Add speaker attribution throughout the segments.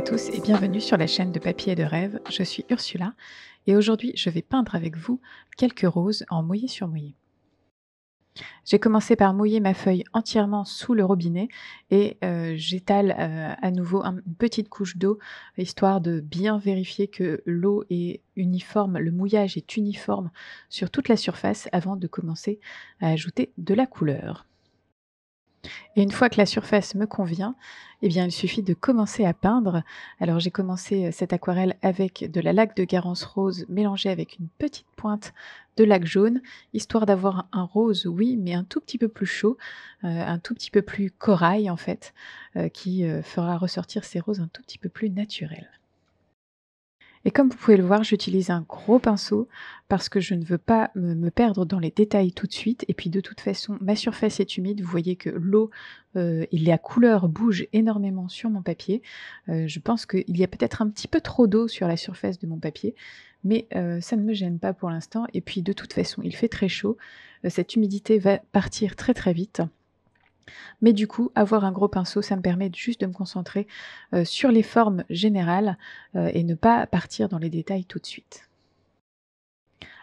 Speaker 1: à tous et bienvenue sur la chaîne de Papier et de Rêve. Je suis Ursula et aujourd'hui je vais peindre avec vous quelques roses en mouillé sur mouillé. J'ai commencé par mouiller ma feuille entièrement sous le robinet et j'étale à nouveau une petite couche d'eau histoire de bien vérifier que l'eau est uniforme, le mouillage est uniforme sur toute la surface avant de commencer à ajouter de la couleur. Et une fois que la surface me convient, eh bien, il suffit de commencer à peindre. Alors j'ai commencé cette aquarelle avec de la laque de Garance rose mélangée avec une petite pointe de laque jaune, histoire d'avoir un rose, oui, mais un tout petit peu plus chaud, un tout petit peu plus corail en fait, qui fera ressortir ces roses un tout petit peu plus naturelles. Et comme vous pouvez le voir, j'utilise un gros pinceau parce que je ne veux pas me perdre dans les détails tout de suite. Et puis de toute façon, ma surface est humide. Vous voyez que l'eau et la couleur bougent énormément sur mon papier. Je pense qu'il y a peut-être un petit peu trop d'eau sur la surface de mon papier, mais ça ne me gêne pas pour l'instant. Et puis de toute façon, il fait très chaud. Cette humidité va partir très très vite. Mais du coup, avoir un gros pinceau, ça me permet juste de me concentrer sur les formes générales et ne pas partir dans les détails tout de suite.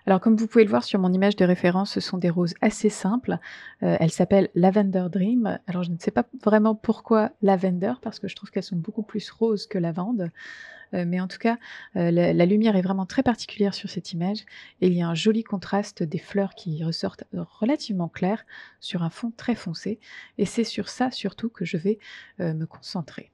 Speaker 1: Alors comme vous pouvez le voir sur mon image de référence, ce sont des roses assez simples. Elles s'appellent Lavender Dream. Alors je ne sais pas vraiment pourquoi Lavender, parce que je trouve qu'elles sont beaucoup plus roses que lavande. Mais en tout cas, la lumière est vraiment très particulière sur cette image et il y a un joli contraste des fleurs qui ressortent relativement claires sur un fond très foncé et c'est sur ça surtout que je vais me concentrer.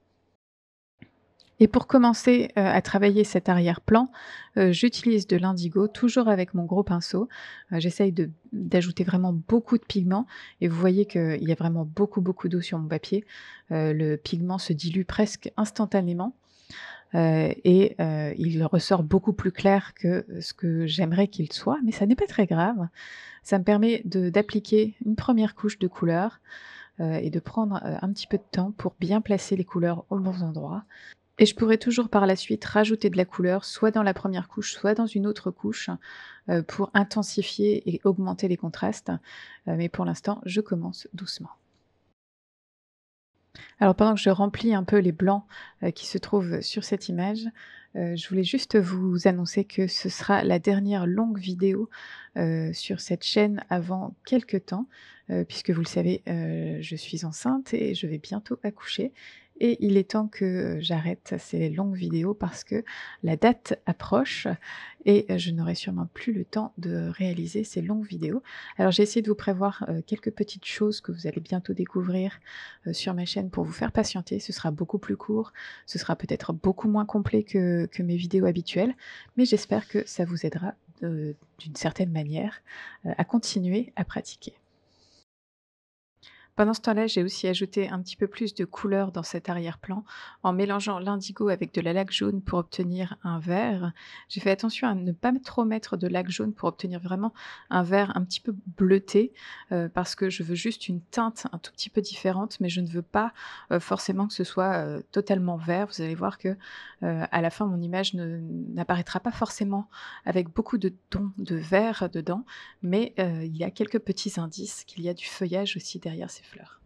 Speaker 1: Et pour commencer à travailler cet arrière-plan, j'utilise de l'indigo, toujours avec mon gros pinceau. J'essaye d'ajouter vraiment beaucoup de pigments et vous voyez qu'il y a vraiment beaucoup d'eau sur mon papier. Le pigment se dilue presque instantanément. Il ressort beaucoup plus clair que ce que j'aimerais qu'il soit, mais ça n'est pas très grave. Ça me permet d'appliquer une première couche de couleur et de prendre un petit peu de temps pour bien placer les couleurs aux bons endroits. Et je pourrais toujours par la suite rajouter de la couleur, soit dans la première couche, soit dans une autre couche, pour intensifier et augmenter les contrastes. Mais pour l'instant, je commence doucement. Alors pendant que je remplis un peu les blancs qui se trouvent sur cette image, je voulais juste vous annoncer que ce sera la dernière longue vidéo sur cette chaîne avant quelques temps, puisque vous le savez, je suis enceinte et je vais bientôt accoucher. Et il est temps que j'arrête ces longues vidéos parce que la date approche et je n'aurai sûrement plus le temps de réaliser ces longues vidéos. Alors j'ai essayé de vous prévoir quelques petites choses que vous allez bientôt découvrir sur ma chaîne pour vous faire patienter. Ce sera beaucoup plus court, ce sera peut-être beaucoup moins complet que mes vidéos habituelles, mais j'espère que ça vous aidera d'une certaine manière à continuer à pratiquer. Pendant ce temps-là, j'ai aussi ajouté un petit peu plus de couleur dans cet arrière-plan en mélangeant l'indigo avec de la laque jaune pour obtenir un vert. J'ai fait attention à ne pas trop mettre de laque jaune pour obtenir vraiment un vert un petit peu bleuté parce que je veux juste une teinte un tout petit peu différente, mais je ne veux pas forcément que ce soit totalement vert. Vous allez voir que à la fin, mon image n'apparaîtra pas forcément avec beaucoup de tons de vert dedans, mais il y a quelques petits indices qu'il y a du feuillage aussi derrière ces fleurs.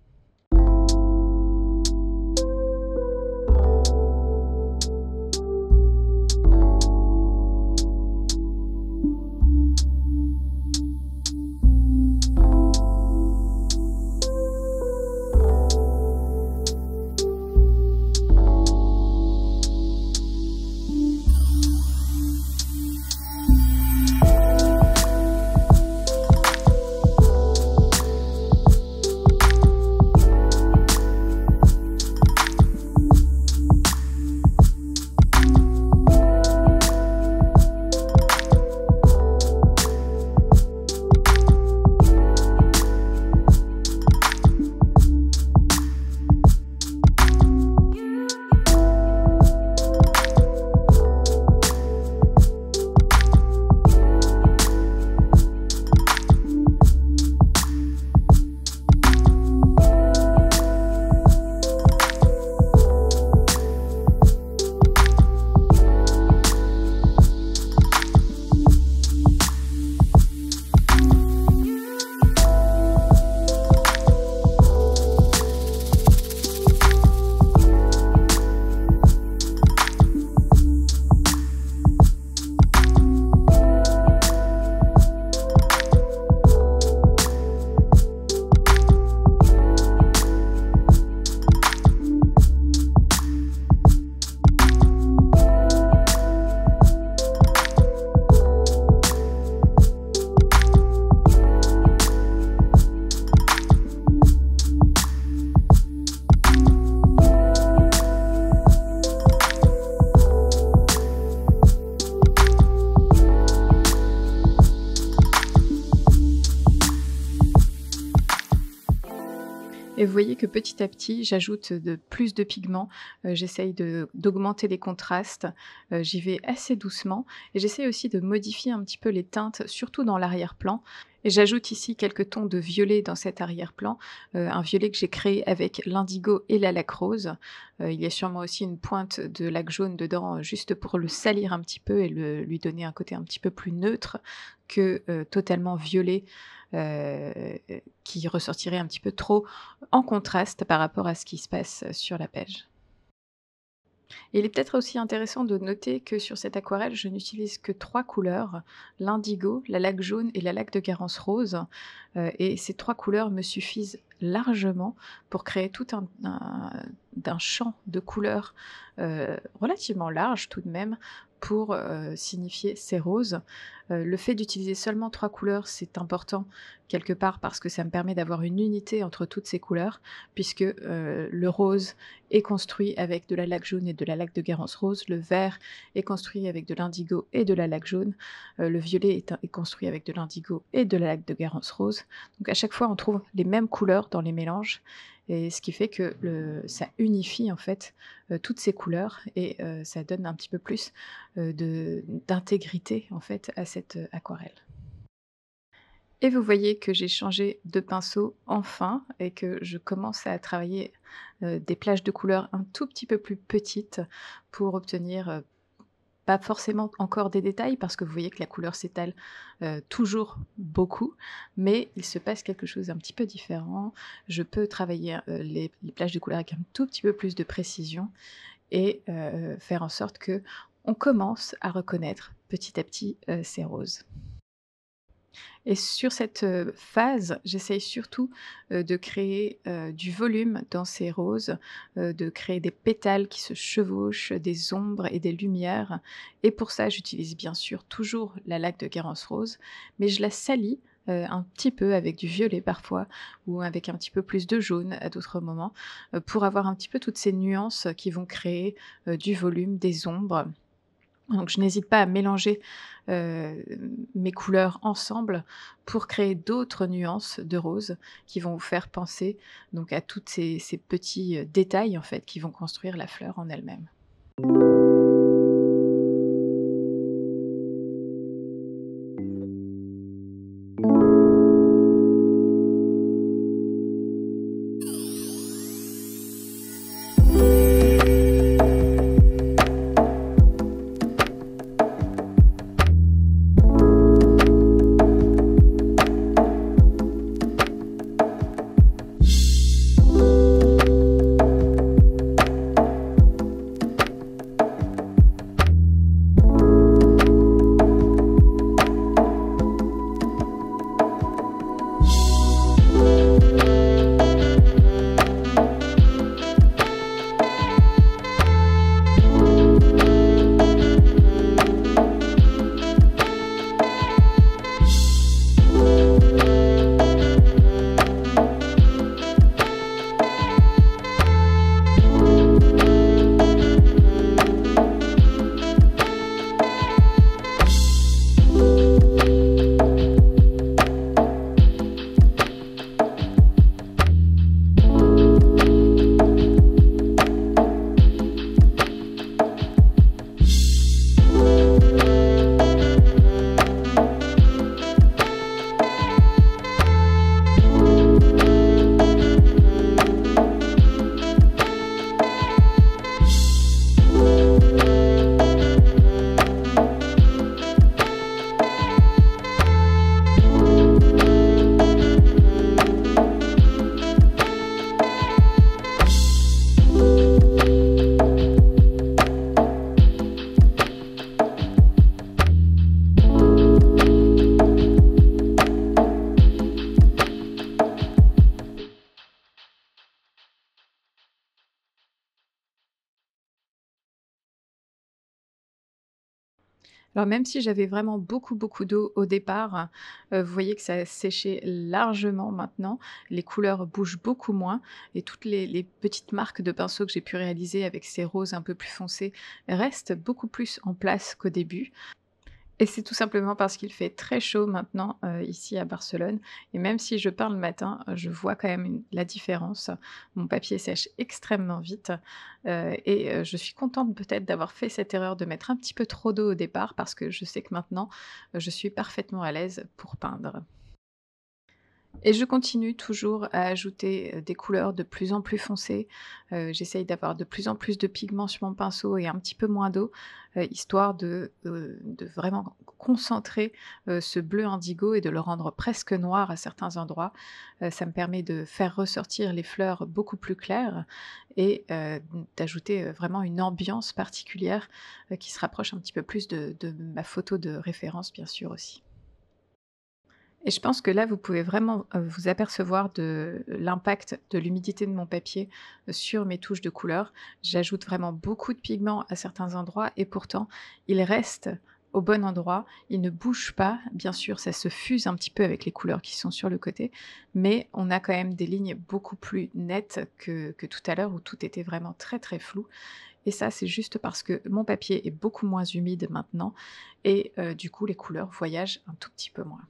Speaker 1: Et vous voyez que petit à petit, j'ajoute de plus de pigments, j'essaye d'augmenter les contrastes, j'y vais assez doucement et j'essaye aussi de modifier un petit peu les teintes, surtout dans l'arrière-plan et j'ajoute ici quelques tons de violet dans cet arrière-plan, un violet que j'ai créé avec l'indigo et la laque rose. Il y a sûrement aussi une pointe de laque jaune dedans, juste pour le salir un petit peu et lui donner un côté un petit peu plus neutre que, totalement violet, heu, qui ressortirait un petit peu trop en contraste par rapport à ce qui se passe sur la page. Et il est peut-être aussi intéressant de noter que sur cette aquarelle, je n'utilise que 3 couleurs, l'indigo, la laque jaune et la laque de Guerance rose, et ces 3 couleurs me suffisent largement pour créer tout un champ de couleurs, relativement large tout de même pour, signifier ces roses. Le fait d'utiliser seulement 3 couleurs, c'est important quelque part parce que ça me permet d'avoir une unité entre toutes ces couleurs puisque, le rose est construit avec de la laque jaune et de la laque de Guerance rose, le vert est construit avec de l'indigo et de la laque jaune, le violet est construit avec de l'indigo et de la laque de Guerance rose. Donc à chaque fois, on trouve les mêmes couleurs dans les mélanges et ce qui fait que ça unifie en fait, toutes ces couleurs et ça donne un petit peu plus, d'intégrité en fait à cette, aquarelle. Et vous voyez que j'ai changé de pinceau enfin et que je commence à travailler, des plages de couleurs un tout petit peu plus petites pour obtenir, pas forcément encore des détails parce que vous voyez que la couleur s'étale, toujours beaucoup, mais il se passe quelque chose d'un petit peu différent. Je peux travailler, les plages de couleurs avec un tout petit peu plus de précision et faire en sorte que on commence à reconnaître petit à petit, ces roses. Et sur cette, phase, j'essaye surtout, de créer, du volume dans ces roses, de créer des pétales qui se chevauchent, des ombres et des lumières et pour ça, j'utilise bien sûr toujours la laque de Guerance rose, mais je la salis, un petit peu avec du violet parfois ou avec un petit peu plus de jaune à d'autres moments, pour avoir un petit peu toutes ces nuances qui vont créer, du volume, des ombres donc je n'hésite pas à mélanger, heu, mes couleurs ensemble pour créer d'autres nuances de rose qui vont vous faire penser donc à toutes ces petits, détails en fait qui vont construire la fleur en elle-même. Alors même si j'avais vraiment beaucoup, beaucoup d'eau au départ, vous voyez que ça a séché largement maintenant. Les couleurs bougent beaucoup moins et toutes les petites marques de pinceau que j'ai pu réaliser avec ces roses un peu plus foncés restent beaucoup plus en place qu'au début. Et c'est tout simplement parce qu'il fait très chaud maintenant, ici à Barcelone, et même si je peins le matin, je vois quand même la différence. Mon papier sèche extrêmement vite, je suis contente peut-être d'avoir fait cette erreur de mettre un petit peu trop d'eau au départ parce que je sais que maintenant, je suis parfaitement à l'aise pour peindre. Et je continue toujours à ajouter, des couleurs de plus en plus foncées. J'essaye d'avoir de plus en plus de pigments sur mon pinceau et un petit peu moins d'eau, histoire de vraiment concentrer, ce bleu indigo et de le rendre presque noir à certains endroits. Ça me permet de faire ressortir les fleurs beaucoup plus claires et d'ajouter, vraiment une ambiance particulière, qui se rapproche un petit peu plus de ma photo de référence bien sûr aussi. Et je pense que là, vous pouvez vraiment, vous apercevoir de l'impact de l'humidité de mon papier, sur mes touches de couleur. J'ajoute vraiment beaucoup de pigments à certains endroits et pourtant, ils restent au bon endroit. Ils ne bougent pas. Bien sûr, ça se fuse un petit peu avec les couleurs qui sont sur le côté, mais on a quand même des lignes beaucoup plus nettes que tout à l'heure où tout était vraiment très, très flou et ça, c'est juste parce que mon papier est beaucoup moins humide maintenant et du coup, les couleurs voyagent un tout petit peu moins.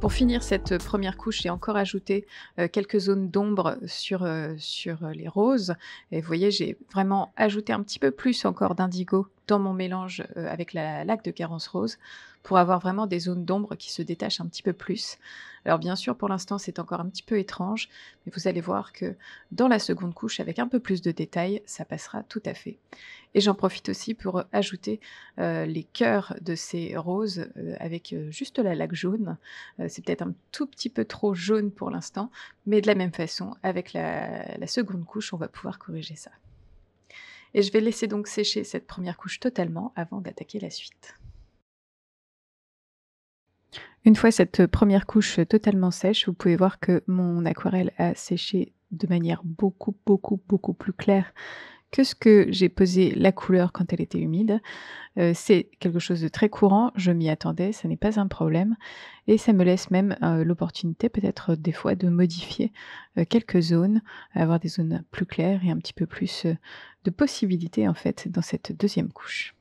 Speaker 1: Pour finir cette première couche, j'ai encore ajouté, quelques zones d'ombre sur les roses et vous voyez, j'ai vraiment ajouté un petit peu plus encore d'indigo dans mon mélange, avec la laque de Garance rose pour avoir vraiment des zones d'ombre qui se détachent un petit peu plus. Alors bien sûr, pour l'instant, c'est encore un petit peu étrange, mais vous allez voir que dans la seconde couche, avec un peu plus de détails, ça passera tout à fait. Et j'en profite aussi pour ajouter, les cœurs de ces roses, avec, juste la laque jaune. C'est peut-être un tout petit peu trop jaune pour l'instant, mais de la même façon, avec la seconde couche, on va pouvoir corriger ça. Et je vais laisser donc sécher cette première couche totalement avant d'attaquer la suite. Une fois cette première couche totalement sèche, vous pouvez voir que mon aquarelle a séché de manière beaucoup, beaucoup, beaucoup plus claire que ce que j'ai posé la couleur quand elle était humide. C'est quelque chose de très courant, je m'y attendais, ça n'est pas un problème et ça me laisse même, l'opportunité peut-être des fois de modifier, quelques zones, avoir des zones plus claires et un petit peu plus, de possibilités en fait dans cette deuxième couche.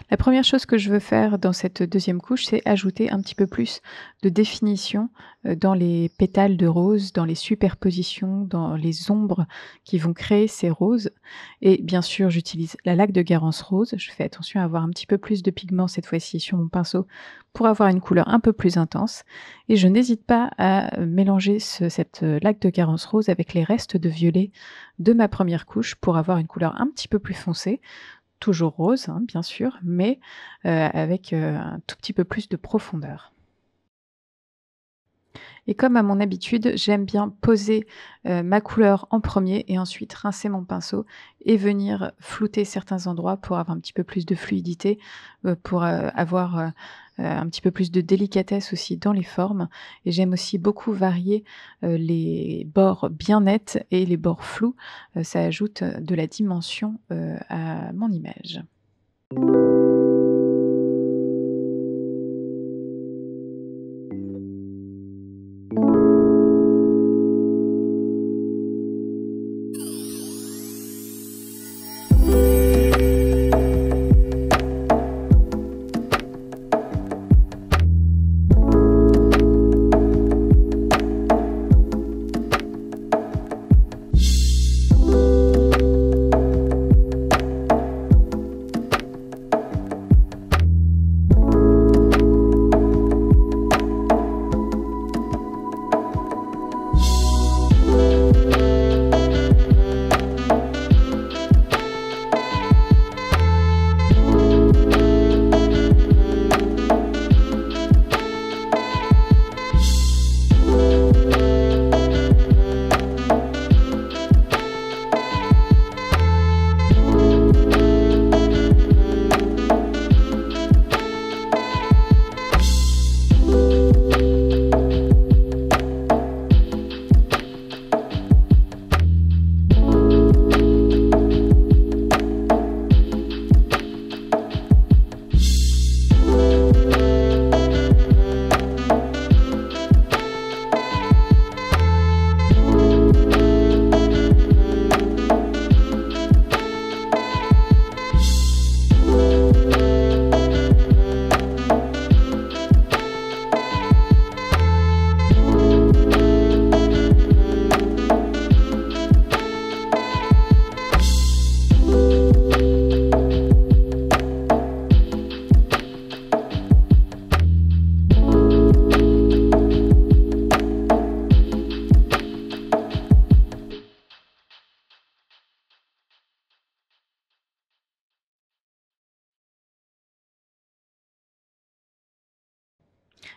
Speaker 1: La première chose que je veux faire dans cette deuxième couche, c'est ajouter un petit peu plus de définition, dans les pétales de rose, dans les superpositions, dans les ombres qui vont créer ces roses et bien sûr, j'utilise la laque de Garance rose. Je fais attention à avoir un petit peu plus de pigment cette fois-ci sur mon pinceau pour avoir une couleur un peu plus intense et je n'hésite pas à mélanger cette laque de Garance rose avec les restes de violet de ma première couche pour avoir une couleur un petit peu plus foncée. Toujours rose, hein, bien sûr, mais avec, un tout petit peu plus de profondeur. Et comme à mon habitude, j'aime bien poser, ma couleur en premier et ensuite rincer mon pinceau et venir flouter certains endroits pour avoir un petit peu plus de fluidité, pour, avoir, un petit peu plus de délicatesse aussi dans les formes et j'aime aussi beaucoup varier, les bords bien nets et les bords flous, ça ajoute, de la dimension, à mon image.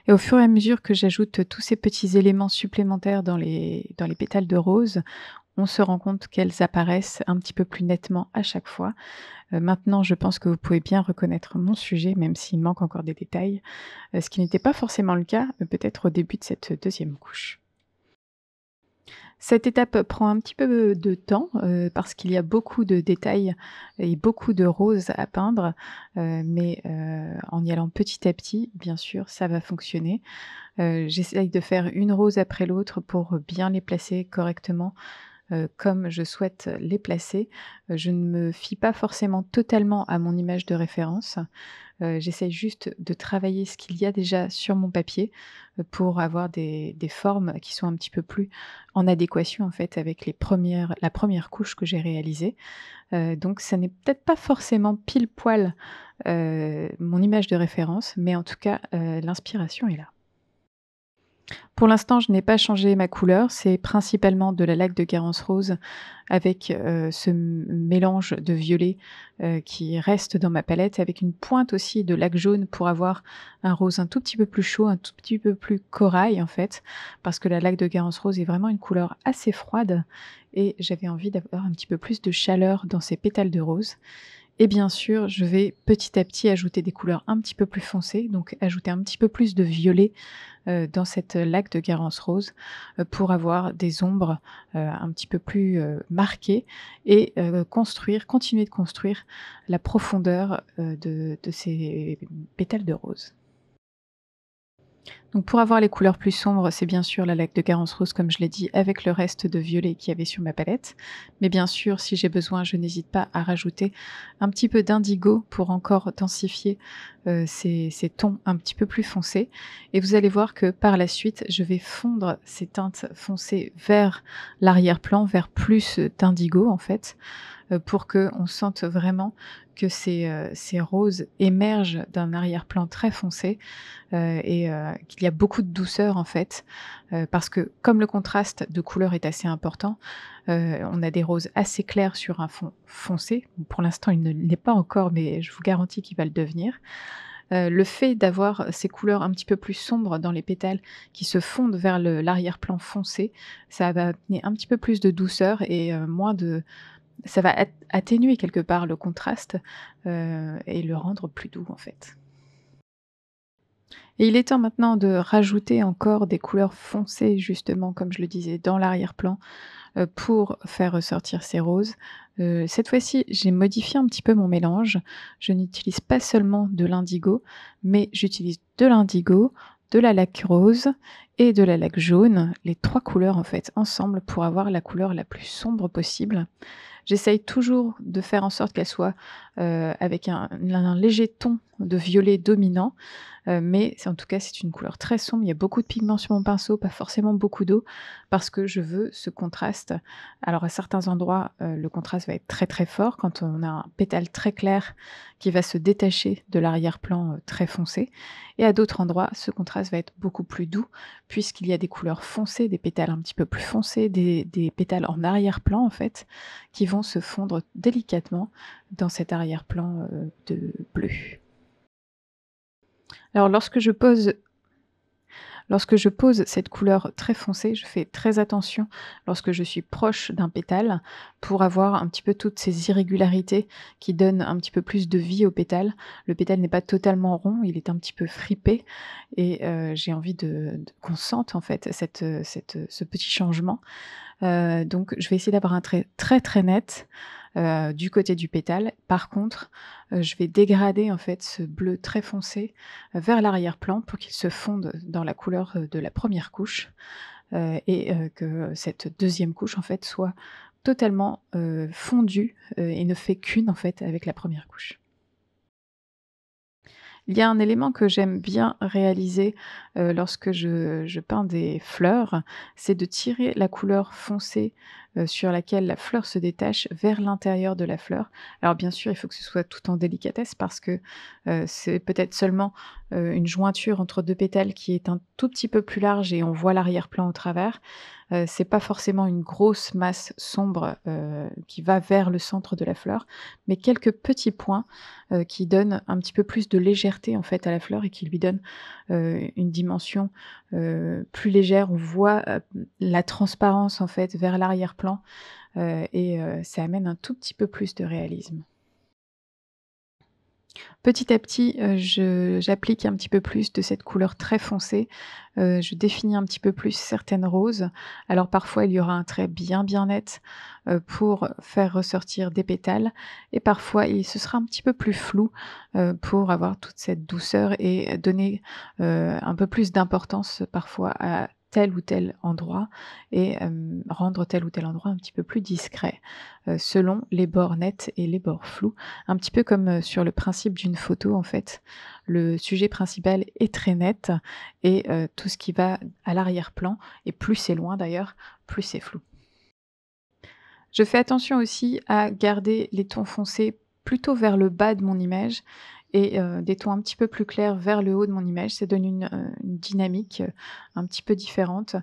Speaker 1: Et au fur et à mesure que j'ajoute tous ces petits éléments supplémentaires dans les pétales de rose, on se rend compte qu'elles apparaissent un petit peu plus nettement à chaque fois. Maintenant, je pense que vous pouvez bien reconnaître mon sujet, même s'il manque encore des détails, ce qui n'était pas forcément le cas, peut-être au début de cette deuxième couche. Cette étape prend un petit peu de temps, parce qu'il y a beaucoup de détails et beaucoup de roses à peindre, mais en y allant petit à petit, bien sûr, ça va fonctionner. J'essaye de faire une rose après l'autre pour bien les placer correctement, comme je souhaite les placer. Je ne me fie pas forcément totalement à mon image de référence. J'essaye juste de travailler ce qu'il y a déjà sur mon papier, pour avoir des formes qui sont un petit peu plus en adéquation en fait avec la première couche que j'ai réalisée. Donc ça n'est peut-être pas forcément pile poil, mon image de référence, mais en tout cas, l'inspiration est là. Pour l'instant, je n'ai pas changé ma couleur, c'est principalement de la laque de Guérance rose avec, ce mélange de violet, qui reste dans ma palette, avec une pointe aussi de laque jaune pour avoir un rose un tout petit peu plus chaud, un tout petit peu plus corail en fait, parce que la laque de Guérance rose est vraiment une couleur assez froide et j'avais envie d'avoir un petit peu plus de chaleur dans ces pétales de rose. Et bien sûr, je vais petit à petit ajouter des couleurs un petit peu plus foncées, donc ajouter un petit peu plus de violet, dans cette laque de Guérance rose, pour avoir des ombres, un petit peu plus, marquées et continuer de construire la profondeur, de ces pétales de rose. Donc pour avoir les couleurs plus sombres, c'est bien sûr la laque de Guérance rose comme je l'ai dit, avec le reste de violet qu'il y avait sur ma palette. Mais bien sûr, si j'ai besoin, je n'hésite pas à rajouter un petit peu d'indigo pour encore densifier, ces tons un petit peu plus foncés. Et vous allez voir que par la suite, je vais fondre ces teintes foncées vers l'arrière-plan, vers plus d'indigo en fait, pour qu'on sente vraiment que ces roses émergent d'un arrière-plan très foncé, et qu'il y a beaucoup de douceur en fait, parce que comme le contraste de couleurs est assez important, on a des roses assez clairs sur un fond foncé. Pour l'instant, il ne l'est pas encore, mais je vous garantis qu'il va le devenir. Le fait d'avoir ces couleurs un petit peu plus sombres dans les pétales qui se fondent vers l'arrière-plan foncé, ça va amener un petit peu plus de douceur et moins de ça va atténuer quelque part le contraste, et le rendre plus doux en fait. Et il est temps maintenant de rajouter encore des couleurs foncées justement, comme je le disais, dans l'arrière-plan, pour faire ressortir ces roses. Cette fois-ci, j'ai modifié un petit peu mon mélange. Je n'utilise pas seulement de l'indigo, mais j'utilise de l'indigo, de la laque rose et de la laque jaune, les 3 couleurs en fait ensemble pour avoir la couleur la plus sombre possible. J'essaye toujours de faire en sorte qu'elle soit, avec un léger ton de violet dominant, mais c'est en tout cas, c'est une couleur très sombre. Il y a beaucoup de pigments sur mon pinceau, pas forcément beaucoup d'eau, parce que je veux ce contraste. Alors à certains endroits, le contraste va être très, très fort quand on a un pétale très clair qui va se détacher de l'arrière-plan, très foncé, et à d'autres endroits, ce contraste va être beaucoup plus doux puisqu'il y a des couleurs foncées, des pétales un petit peu plus foncés, des pétales en arrière-plan en fait, qui vont se fondre délicatement dans cet arrière-plan, de bleu. Alors lorsque je pose cette couleur très foncée, je fais très attention lorsque je suis proche d'un pétale pour avoir un petit peu toutes ces irrégularités qui donnent un petit peu plus de vie au pétale. Le pétale n'est pas totalement rond, il est un petit peu fripé et j'ai envie de qu'on sente en fait ce petit changement. Donc je vais essayer d'avoir un trait très, très net, du côté du pétale. Par contre, je vais dégrader en fait ce bleu très foncé, vers l'arrière-plan pour qu'il se fonde dans la couleur, de la première couche, et que cette deuxième couche en fait soit totalement, fondue, et ne fait qu'une en fait avec la première couche. Il y a un élément que j'aime bien réaliser, lorsque je peins des fleurs, c'est de tirer la couleur foncée, sur laquelle la fleur se détache vers l'intérieur de la fleur. Alors bien sûr, il faut que ce soit tout en délicatesse parce que, c'est peut-être seulement, une jointure entre 2 pétales qui est un tout petit peu plus large et on voit l'arrière-plan au travers. C'est pas forcément une grosse masse sombre, qui va vers le centre de la fleur, mais quelques petits points qui donne un petit peu plus de légèreté en fait à la fleur et qui lui donne, une dimension, plus légère. On voit, la transparence en fait vers l'arrière-plan, et ça amène un tout petit peu plus de réalisme. Petit à petit, je j'applique un petit peu plus de cette couleur très foncée, je définis un petit peu plus certaines roses. Alors parfois il y aura un trait bien, bien net, pour faire ressortir des pétales et parfois ce sera un petit peu plus flou, pour avoir toute cette douceur et donner, un peu plus d'importance parfois à tel ou tel endroit et rendre tel ou tel endroit un petit peu plus discret, selon les bords nets et les bords flous. Un petit peu comme, sur le principe d'une photo en fait. Le sujet principal est très net et tout ce qui va à l'arrière-plan et plus c'est loin d'ailleurs, plus c'est flou. Je fais attention aussi à garder les tons foncés plutôt vers le bas de mon image et des tons un petit peu plus clairs vers le haut de mon image. Ça donne une dynamique, un petit peu différente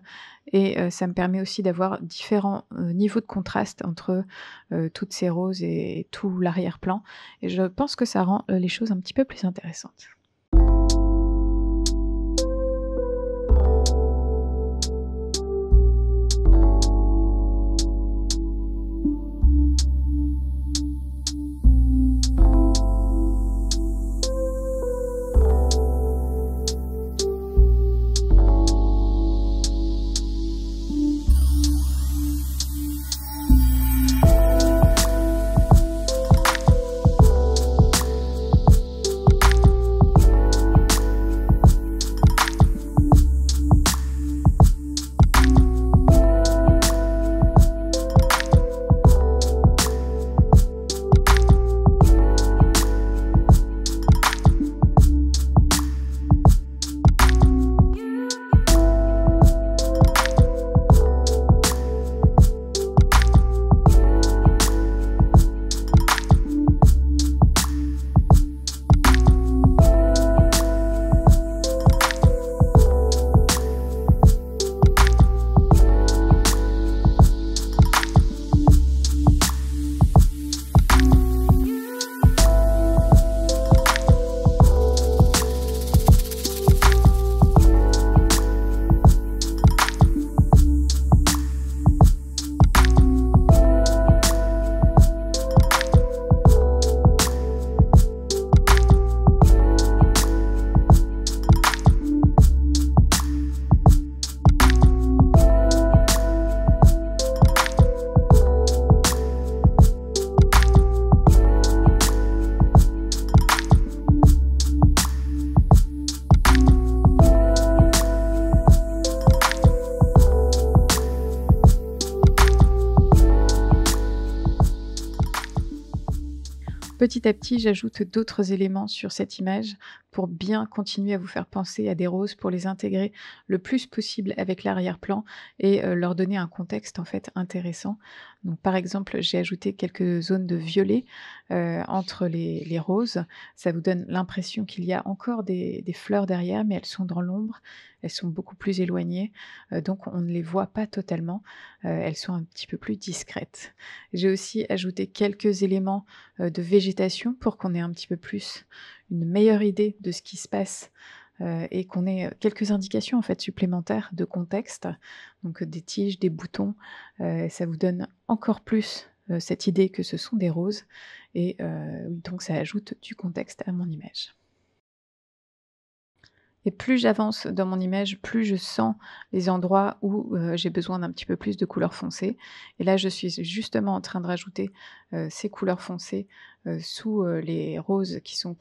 Speaker 1: et ça me permet aussi d'avoir différents, niveaux de contraste entre, toutes ces roses et tout l'arrière-plan et je pense que ça rend, les choses un petit peu plus intéressantes. Petit à petit, j'ajoute d'autres éléments sur cette image pour bien continuer à vous faire penser à des roses, pour les intégrer le plus possible avec l'arrière-plan et leur donner un contexte en fait intéressant. Donc par exemple, j'ai ajouté quelques zones de violet, entre les roses. Ça vous donne l'impression qu'il y a encore des fleurs derrière, mais elles sont dans l'ombre, elles sont beaucoup plus éloignées, donc on ne les voit pas totalement, elles sont un petit peu plus discrètes. J'ai aussi ajouté quelques éléments de végétation pour qu'on ait un petit peu plus une meilleure idée de ce qui se passe, et qu'on ait, quelques indications en fait supplémentaires de contexte, donc des tiges, des boutons, ça vous donne encore plus, cette idée que ce sont des roses et oui donc ça ajoute du contexte à mon image. Et plus j'avance dans mon image, plus je sens les endroits où, j'ai besoin d'un petit peu plus de couleurs foncées. Et là, je suis justement en train de rajouter, ces couleurs foncées, sous, les roses qui sont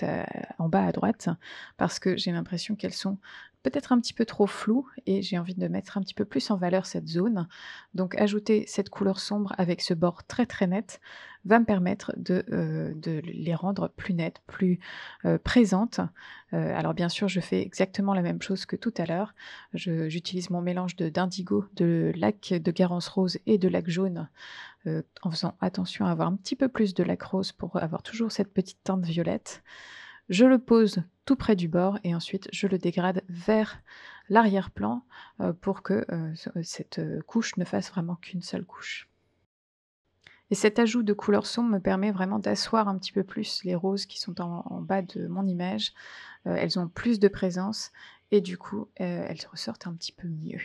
Speaker 1: en bas à droite, parce que j'ai l'impression qu'elles sont peut-être un petit peu trop floues et j'ai envie de mettre un petit peu plus en valeur cette zone. Donc ajouter cette couleur sombre avec ce bord très, très net va me permettre de les rendre plus nettes, plus, présentes. Alors bien sûr, je fais exactement la même chose que tout à l'heure. J'utilise mon mélange d'indigo, de lac de Garance rose et de lac jaune, en faisant attention à avoir un petit peu plus de lac rose pour avoir toujours cette petite teinte violette. Je le pose tout près du bord et ensuite je le dégrade vers l'arrière-plan, pour que, cette, couche ne fasse vraiment qu'une seule couche. Et cet ajout de couleurs sombres me permet vraiment d'asseoir un petit peu plus les roses qui sont en bas de mon image. Elles ont plus de présence et du coup, elles ressortent un petit peu mieux.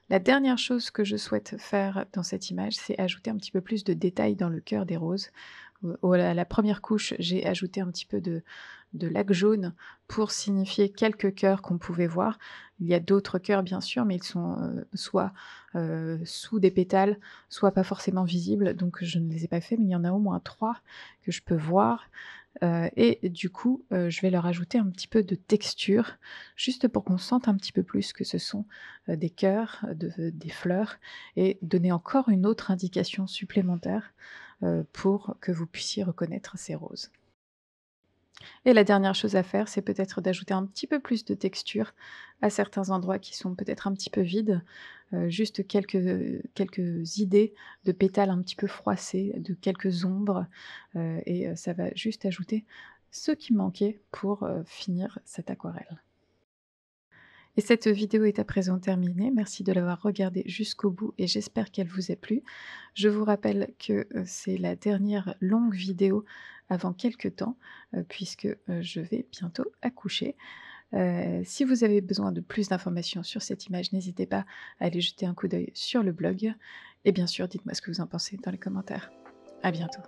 Speaker 1: La dernière chose que je souhaite faire dans cette image, c'est ajouter un petit peu plus de détails dans le cœur des roses. À la première couche, j'ai ajouté un petit peu de lac jaune pour signifier quelques cœurs qu'on pouvait voir. Il y a d'autres cœurs bien sûr, mais ils sont, soit, sous des pétales, soit pas forcément visibles, donc je ne les ai pas faits, mais il y en a au moins 3 que je peux voir. Et du coup, je vais leur ajouter un petit peu de texture, juste pour qu'on sente un petit peu plus que ce sont, des cœurs, des fleurs et donner encore une autre indication supplémentaire, pour que vous puissiez reconnaître ces roses. Et la dernière chose à faire, c'est peut-être d'ajouter un petit peu plus de texture à certains endroits qui sont peut-être un petit peu vides, juste quelques idées de pétales un petit peu froissés, de quelques ombres, et ça va juste ajouter ce qui manquait pour, finir cette aquarelle. Et cette vidéo est à présent terminée. Merci de l'avoir regardée jusqu'au bout et j'espère qu'elle vous a plu. Je vous rappelle que, c'est la dernière longue vidéo avant quelque temps, puisque, je vais bientôt accoucher. Si vous avez besoin de plus d'informations sur cette image, n'hésitez pas à aller jeter un coup d'œil sur le blog et bien sûr, dites-moi ce que vous en pensez dans les commentaires. À bientôt.